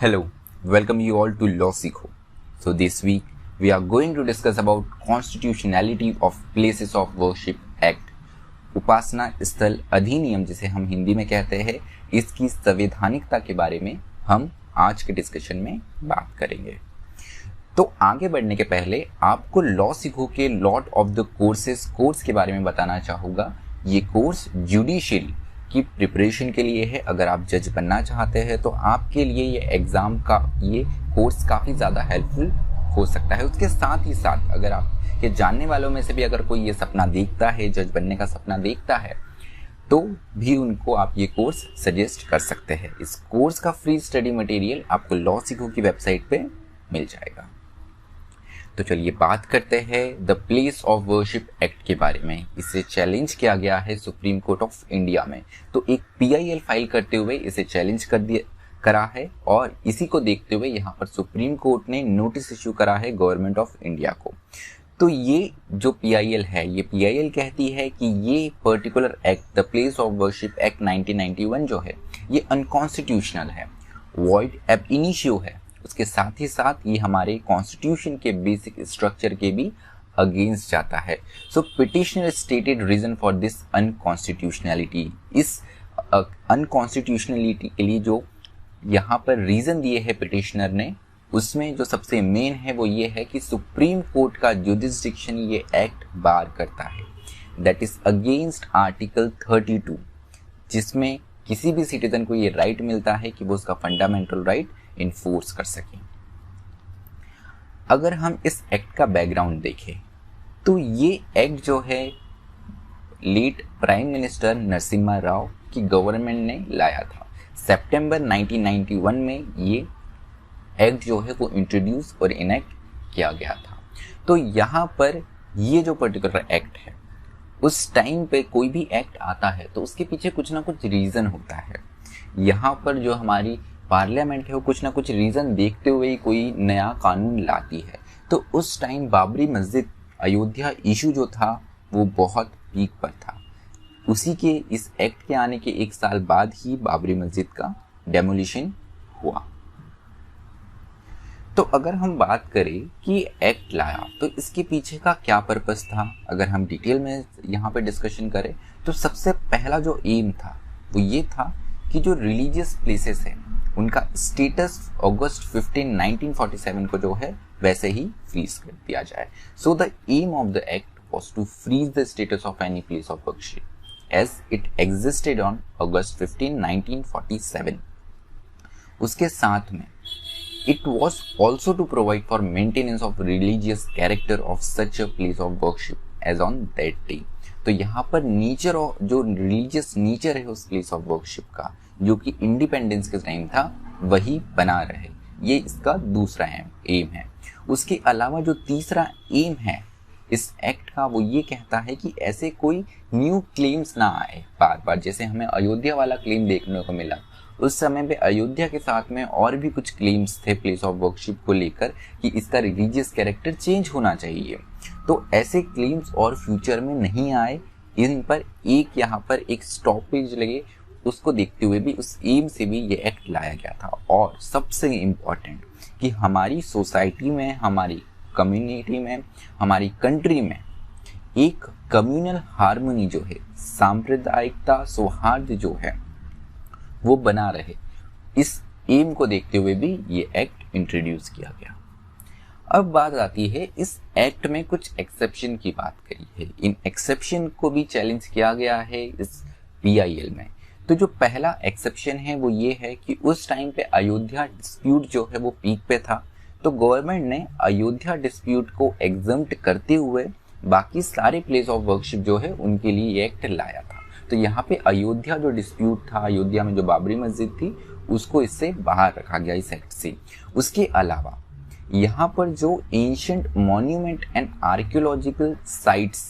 Hello, welcome you all to Law Sikho. So this week we are going to discuss about constitutionality of Places of Worship Act. उपासना स्थल अधिनियम जिसे हम हिंदी में कहते हैं, इसकी संवैधानिकता के बारे में हम आज के डिस्कशन में बात करेंगे। तो आगे बढ़ने के पहले आपको लॉ सीखो के lot of the courses course के बारे में बताना चाहूँगा। ये कोर्स जुडिशियरी की प्रिपरेशन के लिए है। अगर आप जज बनना चाहते हैं तो आपके लिए ये एग्ज़ाम का ये कोर्स काफ़ी ज़्यादा हेल्पफुल हो सकता है। उसके साथ ही साथ अगर आपके जानने वालों में से भी अगर कोई ये सपना देखता है, जज बनने का सपना देखता है, तो भी उनको आप ये कोर्स सजेस्ट कर सकते हैं। इस कोर्स का फ्री स्टडी मटेरियल आपको लॉ सीखो की वेबसाइट पे मिल जाएगा। तो चलिए बात करते हैं the place of worship act के बारे में। इसे चैलेंज किया गया है सुप्रीम कोर्ट ऑफ इंडिया में। तो एक PIL फाइल करते हुए इसे चैलेंज करा है और इसी को देखते हुए यहाँ पर सुप्रीम कोर्ट ने नोटिस इशू करा है गवर्नमेंट ऑफ इंडिया को। तो ये जो PIL है, ये PIL कहती है कि ये particular act the place of worship act 1991 जो है ये अनकॉन्स्टिट्यूशनल है, वॉइड एब इनिशियो है। उसके साथ ही साथ ये हमारे कॉन्स्टिट्यूशन के बेसिक स्ट्रक्चर के भी अगेंस्ट जाता है। So petitioner stated reason for this unconstitutionality. इस अनकॉन्स्टिट्यूशनलिटी के लिए जो यहाँ पर रीजन दिए हैं पिटिशनर ने, उसमें जो सबसे मेन है वो ये है कि सुप्रीम कोर्ट का जुरिसडिक्शन ये एक्ट बार करता है, दैट इज अगेंस्ट आर्टिकल 32, जिसमें किसी भी सिटीजन को ये राइट मिलता है कि वो उसका फंडामेंटल राइट इन्फोर्स कर सकें। अगर हम इस एक्ट का बैकग्राउंड देखें तो ये एक्ट जो है late prime minister Narasimha Rao की गवर्नमेंट ने लाया था। सितंबर 1991 में ये एक्ट जो है वो इंट्रोड्यूस और इनेक्ट किया गया था। तो यहाँ पर ये जो पर्टिकुलर एक्ट है, उस टाइम पे कोई भी एक्ट आता है तो उसके पीछे कुछ ना कुछ रीज़न होता है। यहाँ पर जो हमारी पार्लियामेंट है वो कुछ ना कुछ रीज़न देखते हुए ही कोई नया कानून लाती है। तो उस टाइम बाबरी मस्जिद अयोध्या इशू जो था वो बहुत पीक पर था। उसी के इस एक्ट के आने के 1 साल बाद ही बाबरी मस्जिद का डेमोलिशन हुआ। तो अगर हम बात करें कि एक्ट लाया तो इसके पीछे का क्या पर्पस था, अगर हम डिटेल में यहाँ पे डिस्कशन करें तो सबसे पहला जो एम था वो ये था कि जो रिलीजियस प्लेसेस हैं उनका स्टेटस अगस्त 15, 1947 को जो है वैसे ही फ्रीज कर दिया जाए। So the aim of the act was to freeze the status of any place of worship as it existed on August 15, 1947। उसके साथ में it was also to provide for maintenance of religious character of such a place of worship as on that day। तो यहाँ पर nature और जो religious nature है उस प्लेस ऑफ वर्शिप का, जो कि इंडिपेंडेंस के टाइम था, वही बना रहे। ये इसका दूसरा एम है। उसके अलावा जो तीसरा एम है इस एक्ट का वो ये कहता है कि ऐसे कोई न्यू क्लेम्स ना आए बार बार। जैसे हमें अयोध्या वाला क्लेम देखने को मिला, उस समय पे अयोध्या के साथ में और भी कुछ क्लेम्स थे प्लेस ऑफ वर्शिप को लेकर कि इसका रिलीजियस कैरेक्टर चेंज होना चाहिए। तो ऐसे क्लेम्स और फ्यूचर में नहीं आए, इन पर एक यहाँ पर एक स्टॉपेज लगे। उसको देखते हुए भी उस एम से भी ये एक्ट लाया गया था। और सबसे इम्पॉर्टेंट कि हमारी सोसाइटी में, हमारी कम्युनिटी में, हमारी कंट्री में एक कम्युनल हार्मनी जो है, सांप्रदायिकता, सौहार्द जो है वो बना रहे, इस एम को देखते हुए भी ये एक्ट इंट्रोड्यूस किया गया। अब बात आती है इस एक्ट में कुछ एक्सेप्शन की बात करी है। इन एक्सेप्शन को भी चैलेंज किया गया है इस PIL में। तो जो पहला एक्सेप्शन है वो ये है कि उस टाइम पे अयोध्या डिस्प्यूट जो है वो पीक पे था। तो गवर्नमेंट ने अयोध्या डिस्प्यूट को एग्जम्प्ट करते हुए बाकी सारे प्लेस ऑफ वर्शिप जो है उनके लिए ये एक्ट लाया था। तो यहाँ पे अयोध्या जो डिस्प्यूट था, अयोध्या में जो बाबरी मस्जिद थी, उसको इससे बाहर रखा गया इस एक्ट से। उसके अलावा यहाँ पर जो ancient monument and archaeological sites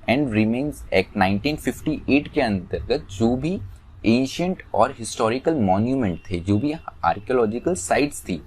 and remains act 1958 के अंतर्गत जो भी एंशिएंट और हिस्टोरिकल मॉन्यूमेंट थे, जो भी आर्कियोलॉजिकल साइट्स थी,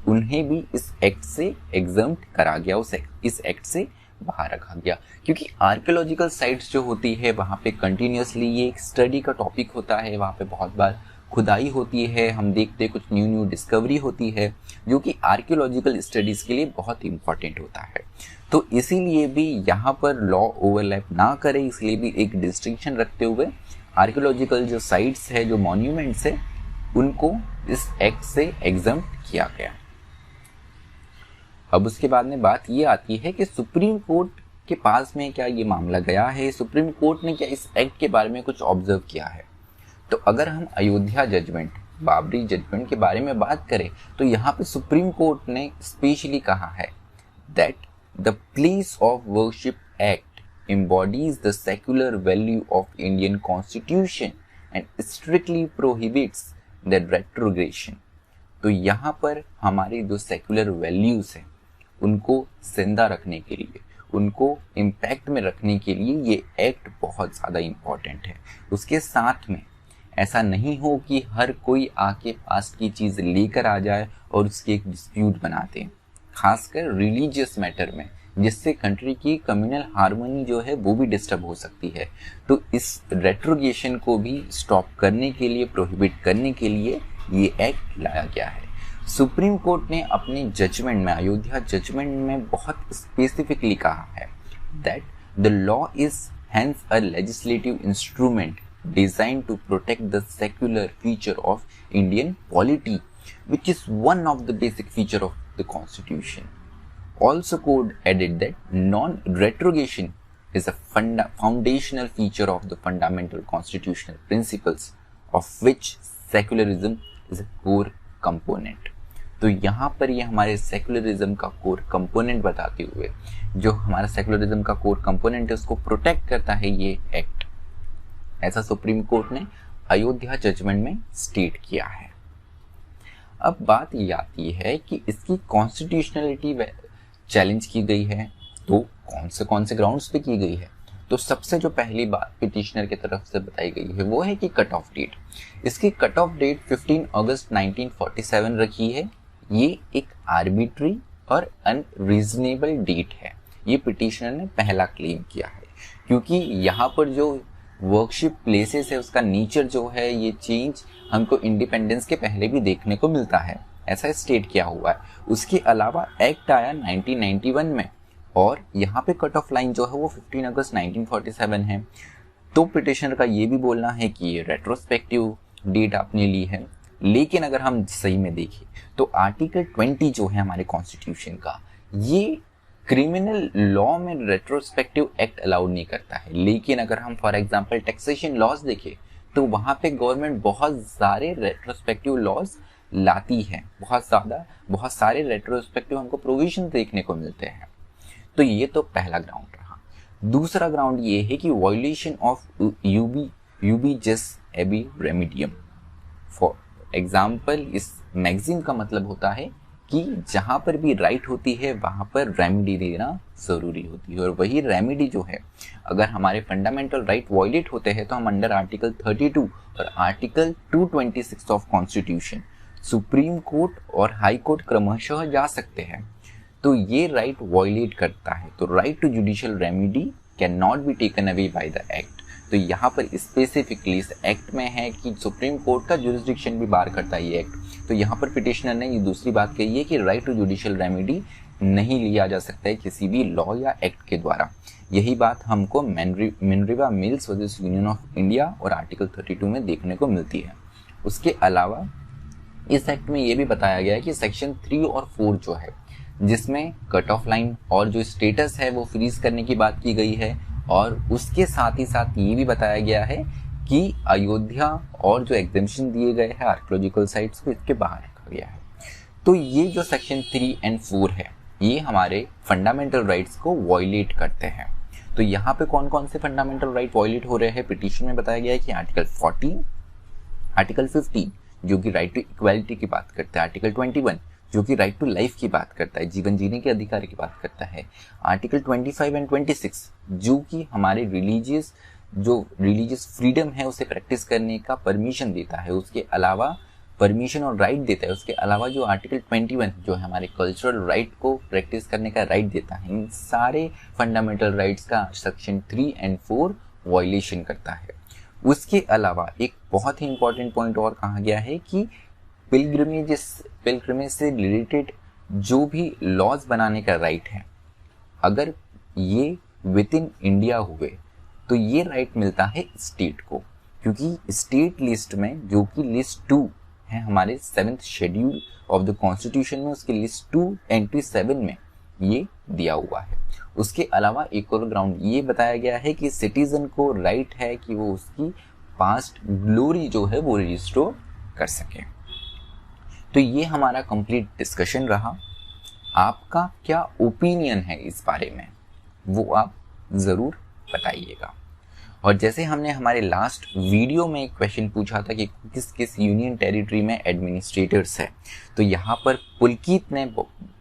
उन्हें भी इस एक्ट से एग्जम्प्ट करा गया, इस एक्ट से बाहर रखा गया। क्योंकि आर्कियोलॉजिकल साइट्स जो होती है वहाँ पे कंटिन्यूसली ये एक स्टडी का टॉपिक होता है, वहाँ पे बहुत बार खुदाई होती है, हम देखते हैं कुछ न्यू डिस्कवरी होती है, जो कि आर्कियोलॉजिकल स्टडीज के लिए बहुत इंपॉर्टेंट होता है। तो इसीलिए भी यहाँ पर लॉ ओवरलैप ना करे, इसलिए भी एक डिस्टिंक्शन रखते हुए आर्कियोलॉजिकल जो साइट्स है, जो मॉन्यूमेंट्स है, उनको इस एक्ट से एग्जम्प्ट किया गया। अब उसके बाद में बात ये आती है कि सुप्रीम कोर्ट के पास में क्या ये मामला गया है, सुप्रीम कोर्ट ने क्या इस एक्ट के बारे में कुछ ऑब्जर्व किया है। तो अगर हम अयोध्या जजमेंट, बाबरी जजमेंट के बारे में बात करें तो यहाँ पे सुप्रीम कोर्ट ने स्पेशली कहा है that the place of worship act embodies the secular value of Indian Constitution and strictly prohibits the retrogression। तो यहाँ पर हमारी जो सेक्युलर वैल्यूज हैं उनको जिंदा रखने के लिए, उनको इम्पैक्ट में रखने के लिए ये एक्ट बहुत ज़्यादा इम्पॉर्टेंट है। उसके साथ में ऐसा नहीं हो कि हर कोई आके पास की चीज़ लेकर आ जाए और उसकी एक डिस्प्यूट बनाते हैं, खासकर रिलीजियस मैटर में, जिससे कंट्री की कम्युनल हार्मनी जो है वो भी डिस्टर्ब हो सकती है। तो इस रेट्रोगेशन को भी स्टॉप करने के लिए, प्रोहिबिट करने के लिए ये एक्ट लाया गया है। सुप्रीम कोर्ट ने अपने जजमेंट में, अयोध्या जजमेंट में बहुत स्पेसिफिकली कहा है that the law is hence a legislative instrument designed to protect the secular feature of Indian polity, which is one of the basic feature of the Constitution. Also, court added that non-retrogression is a foundational feature of the fundamental constitutional principles, of which secularism is a core component. तो यहाँ पर ये हमारे secularism का core component बताते हुए, जो हमारा सेकुलरिज्म का कोर कंपोनेंट है उसको प्रोटेक्ट करता है ये एक्ट। ऐसा सुप्रीम कोर्ट ने अयोध्या जजमेंट में स्टेट किया है। अब बात ये आती है कि इसकी कॉन्स्टिट्यूशनलिटी चैलेंज की गई है, तो कौन से ग्राउंड्स पे की गई है। तो सबसे जो पहली बात पिटिशनर की तरफ से बताई गई है वो है कि कट ऑफ डेट। इसकी कट ऑफ डेट 15 अगस्त 1947 रखी है। ये एक आर्बिट्री और अनरीजनेबल डेट है, ये पिटिशनर ने पहला क्लेम किया है, क्योंकि यहाँ पर जो वर्कशिप प्लेसेस है उसका नेचर जो है ये चेंज हमको इंडिपेंडेंस के पहले भी देखने को मिलता है, ऐसा स्टेट किया हुआ है। उसके अलावा एक्ट आया 1991 में और यहाँ पे कट ऑफ लाइन जो है वो 15 अगस्त 1947 है। तो पिटिशनर का ये भी बोलना है कि ये रेट्रोस्पेक्टिव डेट आपने ली है, लेकिन अगर हम सही में देखें तो आर्टिकल 20 जो है हमारे कॉन्स्टिट्यूशन का, ये क्रिमिनल लॉ में रेट्रोस्पेक्टिव एक्ट अलाउड नहीं करता है। लेकिन अगर हम फॉर एग्जांपल टैक्सेशन लॉज देखें तो वहाँ पे गवर्नमेंट बहुत सारे रेट्रोस्पेक्टिव लॉज लाती है, बहुत सारे रेट्रोस्पेक्टिव हमको प्रोविजन देखने को मिलते हैं। तो ये तो पहला ग्राउंड रहा। दूसरा ग्राउंड ये है कि वायलेशन ऑफ यूबी जस एबी रेमिडियम। फॉर एग्जाम्पल इस मैगजीन का मतलब होता है कि जहाँ पर भी राइट होती है वहाँ पर रेमेडी देना ज़रूरी होती है, और वही रेमेडी जो है अगर हमारे फंडामेंटल राइट वायलेट होते हैं तो हम अंडर आर्टिकल 32 और article 226 of constitution supreme court और हाई कोर्ट क्रमशः जा सकते हैं। तो ये राइट वायलेट करता है, तो right to judicial remedy can not be taken away by the act. तो यहाँ पर स्पेसिफिकली इस एक्ट में है कि सुप्रीम कोर्ट का जुरिस्डिक्शन भी बार करता है ये एक्ट। तो यहाँ पर पिटिशनर ने ये दूसरी बात कही है कि राइट टू जुडिशियल रेमेडी नहीं लिया जा सकता है किसी भी लॉ या एक्ट के द्वारा। यही बात हमको Minerva mills versus union of India और आर्टिकल 32 में देखने को मिलती है। उसके अलावा इस एक्ट में ये भी बताया गया है कि सेक्शन 3 और 4 जो है, जिसमें कट ऑफ लाइन और जो स्टेटस है वो फ्रीज करने की बात की गई है, और उसके साथ ही साथ ये भी बताया गया है कि अयोध्या और जो एग्जेम्पशन दिए गए हैं आर्कियोलॉजिकल साइट्स को इसके बाहर रखा गया है। तो ये जो सेक्शन 3 और 4 है ये हमारे फंडामेंटल राइट्स को वायलेट करते हैं। तो यहाँ पे कौन कौन से फंडामेंटल राइट वायलेट हो रहे हैं पिटीशन में बताया गया है कि आर्टिकल 14, आर्टिकल 15 जो कि राइट टू इक्वालिटी की बात करता है, आर्टिकल 21 जो कि राइट टू लाइफ की बात करता है, जीवन जीने के अधिकार की बात करता है, आर्टिकल 25 और 26 जो कि हमारे रिलीजियस फ्रीडम है उसे प्रैक्टिस करने का परमिशन देता है, उसके अलावा परमिशन और राइट देता है। उसके अलावा जो आर्टिकल 21 जो है हमारे कल्चरल राइट को प्रैक्टिस करने का राइट देता है। इन सारे फंडामेंटल राइट्स का सेक्शन 3 और 4 वायलेशन करता है। उसके अलावा एक बहुत ही इंपॉर्टेंट पॉइंट और कहा गया है कि पिलग्रिमेज से रिलेटेड जो भी लॉज बनाने का राइट है, अगर ये विद इन इंडिया हुए तो ये राइट मिलता है स्टेट को, क्योंकि स्टेट लिस्ट में जो कि लिस्ट 2 है हमारे 7th schedule of the constitution में, उसके लिस्ट 2 एंट्री 7 में ये दिया हुआ है। उसके अलावा एक और ग्राउंड ये बताया गया है कि सिटीजन को राइट है कि वो उसकी पास्ट ग्लोरी जो है वो रिस्टोर कर सके। तो ये हमारा कंप्लीट डिस्कशन रहा। आपका क्या ओपिनियन है इस बारे में वो आप ज़रूर बताइएगा। और जैसे हमने हमारे लास्ट वीडियो में एक क्वेश्चन पूछा था कि किस किस यूनियन टेरिटरी में एडमिनिस्ट्रेटर्स है, तो यहाँ पर पुलकित ने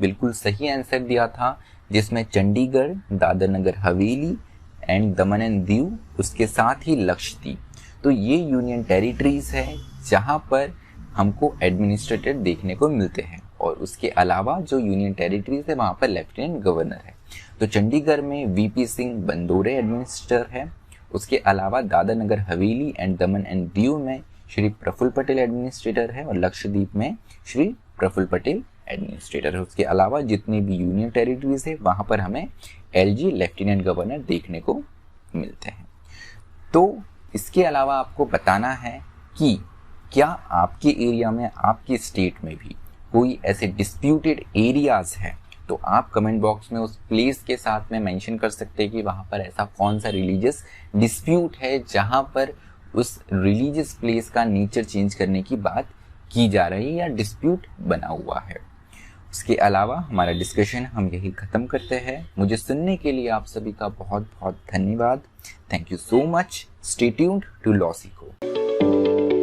बिल्कुल सही आंसर दिया था, जिसमें Chandigarh, Dadar Nagar Haveli and Daman and Diu, उसके साथ ही लक्षद्वीप, तो ये यूनियन टेरिटरीज है जहाँ पर हमको एडमिनिस्ट्रेटर देखने को मिलते हैं। और उसके अलावा जो यूनियन टेरिटरीज है वहाँ पर लेफ्टिनेंट गवर्नर है। तो चंडीगढ़ में वीपी सिंह बंदोरे एडमिनिस्ट्रेटर है। उसके अलावा Dadar Nagar Haveli and Daman and Diu में श्री प्रफुल्ल पटेल एडमिनिस्ट्रेटर है और लक्षद्वीप में श्री प्रफुल्ल पटेल एडमिनिस्ट्रेटर है। उसके अलावा जितने भी यूनियन टेरिटरीज है वहाँ पर हमें एलजी लेफ्टिनेंट गवर्नर देखने को मिलते हैं। तो इसके अलावा आपको बताना है कि क्या आपके एरिया में, आपके स्टेट में भी कोई ऐसे डिस्प्यूटेड एरियाज है, तो आप कमेंट बॉक्स में उस प्लेस के साथ में मेंशन कर सकते हैं कि वहाँ पर ऐसा कौन सा रिलीजियस डिस्प्यूट है जहाँ पर उस रिलीजियस प्लेस का नेचर चेंज करने की बात की जा रही है या डिस्प्यूट बना हुआ है। उसके अलावा हमारा डिस्कशन हम यही ख़त्म करते हैं। मुझे सुनने के लिए आप सभी का बहुत बहुत धन्यवाद। Thank you so much. Stay tuned to law सीखो।